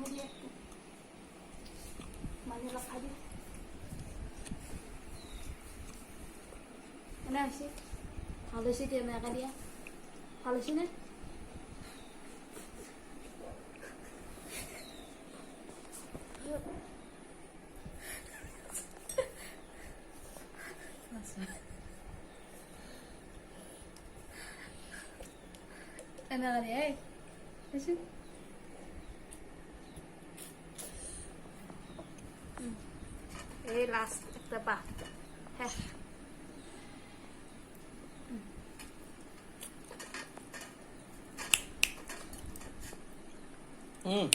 দিয়ে মানে অলপ খাই দিয়ে এনে হৈছে ভাল হৈছে এতিয়া এনেকৈ দিয়া ভাল হৈছে নে এনেকৈ দিয়া হৈছে এই লাষ্ট একটা পা হ্যাঁ হ্যাঁ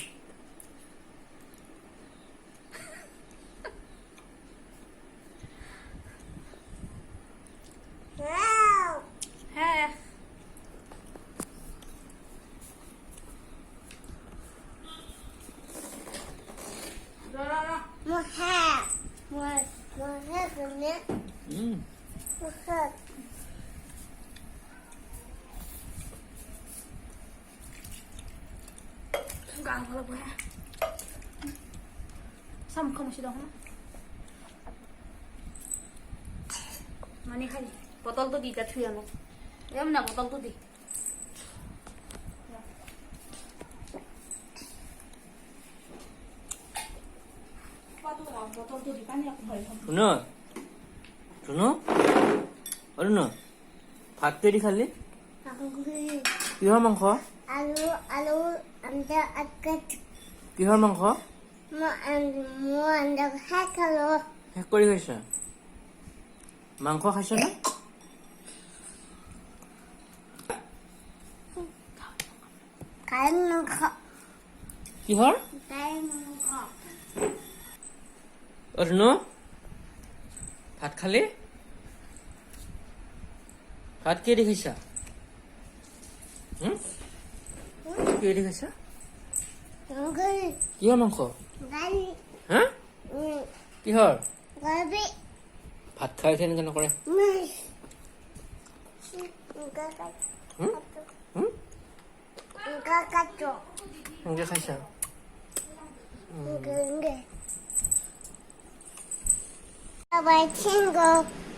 Gang kalau gue sama kamu sih dong mana kali botol tuh di kat ya no ya mana botol tuh di botol tuh di kan ya aku balik শুনো শুনো অৰু ন ভাত কেৰি খালি কিহৰ মাংস আলু আন্দা আকাত কিহৰ মাংস মই আন্দা খাই খালো শেষ কৰি খাইছা মাংস খাইছ না খাই মাংস কিহৰ খাই মাংস অৰু ন ভাত খালি ভাত কেৰি খাইছা কেৰি খাইছা কিহৰ মাংস হা কিহৰ ভাত খাই উঠি এনেকে নকৰে এনেকে খাইছা Bye, Tingle.